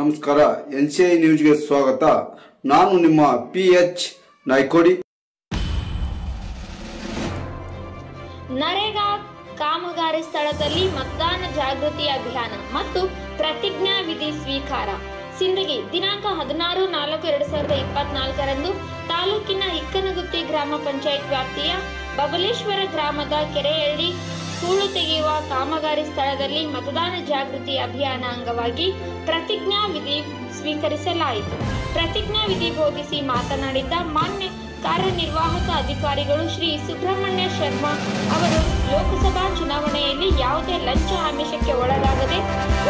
ನಮಸ್ಕಾರ ಎನ್ಸಿಐ ನ್ಯೂಸ್ಗೆ ಸ್ವಾಗತ. ನಾನು ನಿಮ್ಮ PH ನಾಯ್ಕೋಡಿ. ನರೇಗಾ ಕಾಮಗಾರಿ ಸ್ಥಳದಲ್ಲಿ ಮತದಾನ ಜಾಗೃತಿ ಅಭಿಯಾನ ಮತ್ತು ಪ್ರತಿಜ್ಞಾ ವಿಧಿ ಸ್ವೀಕಾರ. ಸಿಂದಗಿ ದಿನಾಂಕ 16/4/2024ರಂದು ತಾಲೂಕಿನ ಇಕ್ಕನಗುತ್ತಿ ಗ್ರಾಮ ಪಂಚಾಯತ್ ವ್ಯಾಪ್ತಿಯ ಬಬಲೇಶ್ವರ ಗ್ರಾಮದ ಕೆರೆಯಲ್ಲಿ ಹೂಳು ತೆಗೆಯುವ ಕಾಮಗಾರಿ ಸ್ಥಳದಲ್ಲಿ ಮತದಾನ ಜಾಗೃತಿ ಅಭಿಯಾನ ಅಂಗವಾಗಿ ಪ್ರತಿಜ್ಞಾ ವಿಧಿ ಸ್ವೀಕರಿಸಲಾಯಿತು. ಪ್ರತಿಜ್ಞಾ ವಿಧಿ ಬೋಧಿಸಿ ಮಾತನಾಡಿದ್ದ ಮಾನ್ಯ ಕಾರ್ಯನಿರ್ವಾಹಕ ಅಧಿಕಾರಿಗಳು ಶ್ರೀ ಸುಬ್ರಹ್ಮಣ್ಯ ಶರ್ಮಾ ಅವರು ಲೋಕಸಭಾ ಚುನಾವಣೆಯಲ್ಲಿ ಯಾವುದೇ ಲಂಚ ಆಮಿಷಕ್ಕೆ ಒಳಗಾಗದೆ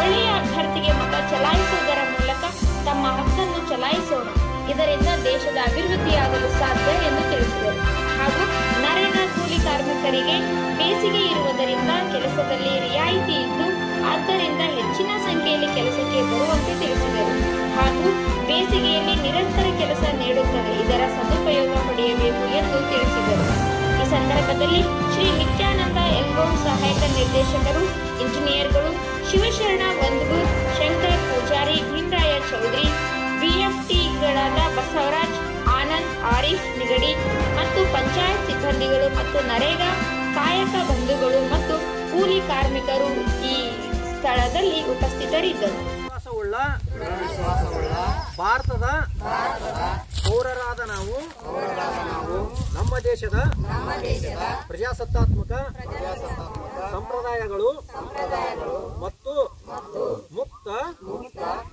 ಒಳ್ಳೆಯ ಅಭ್ಯರ್ಥಿಗೆ ಮತ ಚಲಾಯಿಸುವುದರ ಮೂಲಕ ತಮ್ಮ ಹಕ್ಕನ್ನು ಚಲಾಯಿಸೋಣ, ಇದರಿಂದ ದೇಶದ ಅಭಿವೃದ್ಧಿಯಾಗಲು ಸಾಧ್ಯ ಎಂದು ತಿಳಿಸಿದರು. ಹಾಗೂ ನರೇಗಾ ಕೂಲಿ ಕಾರ್ಮಿಕರಿಗೆ ಬೇಸಿಗೆ ಇರುವುದರಿಂದ ಕೆಲಸದಲ್ಲಿ ರಿಯಾಯಿತಿ ಇದ್ದು ಆದ್ದರಿಂದ ಹೆಚ್ಚಿನ ಸಂಖ್ಯೆಯಲ್ಲಿ ಕೆಲಸಕ್ಕೆ ಬರುವಂತೆ ತಿಳಿಸಿದರು. ಹಾಗೂ ಬೇಸಿಗೆಯಲ್ಲಿ ನಿರಂತರ ಕೆಲಸ ನೀಡುತ್ತದೆ, ಇದರ ಸದುಪಯೋಗ ಪಡೆಯಬೇಕು ಎಂದು ತಿಳಿಸಿದರು. ಈ ಸಂದರ್ಭದಲ್ಲಿ ಶ್ರೀ ನಿತ್ಯಾನಂದ ಎಲ್ಗೋಡ್ ಸಹಾಯಕ ನಿರ್ದೇಶಕರು, ಇಂಜಿನಿಯರ್ಗಳು, ಶಿವಶರಣ ವಂದಗೂರ್, ಶಂಕರ್ ಪೂಜಾರಿ, ಭೀಮರಾಯ ಚೌಧರಿ, BFTಗಳಾದ ಬಸವರಾಜ್, ಆನಂದ್, ಆರೀಫ್ ನಿಗಡಿ ಮತ್ತು ಪಂಚಾಯತ್ ಸಿಬ್ಬಂದಿಗಳು ಮತ್ತು ನರೇಗಾ ಕಾಯಕ ಬಂಧುಗಳು ಮತ್ತು ಕೂಲಿ ಕಾರ್ಮಿಕರು ಈ ಸ್ಥಳದಲ್ಲಿ ಉಪಸ್ಥಿತರಿದ್ದರು. ಭಾರತದ ಪೌರರಾದ ನಾವು ನಮ್ಮ ದೇಶದ ಪ್ರಜಾಸತ್ತಾತ್ಮಕ ಸಂಪ್ರದಾಯಗಳು ಮತ್ತು ಮುಕ್ತ,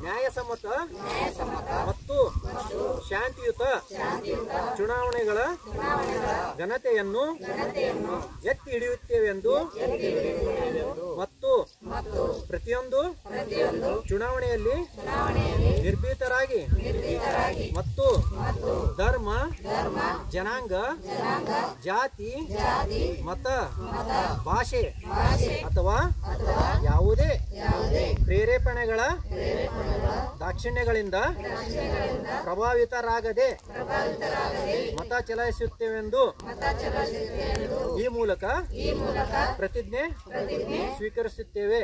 ನ್ಯಾಯಸಮ್ಮತ ಮತ್ತು ಶಾಂತಿಯುತ ಚುನಾವಣೆಗಳ ಘನತೆಯನ್ನು ಎತ್ತಿ ಹಿಡಿಯುತ್ತೇವೆಂದು ಮತ್ತು ಪ್ರತಿಯೊಂದು ಚುನಾವಣೆಯಲ್ಲಿ ನಿರ್ಭೀತರಾಗಿ ಮತ್ತು ಧರ್ಮ, ಜನಾಂಗ, ಜಾತಿ, ಮತ, ಭಾಷೆ ಅಥವಾ ಯಾವುದೇ ಪ್ರೇರೇಪಣೆಗಳ ದಾಕ್ಷಿಣ್ಯಗಳಿಂದ ಪ್ರಭಾವಿತರಾಗದೆ ಮತ ಚಲಾಯಿಸುತ್ತೇವೆಂದು ಈ ಮೂಲಕ ಪ್ರತಿಜ್ಞೆ ಸ್ವೀಕರಿಸುತ್ತೇವೆ.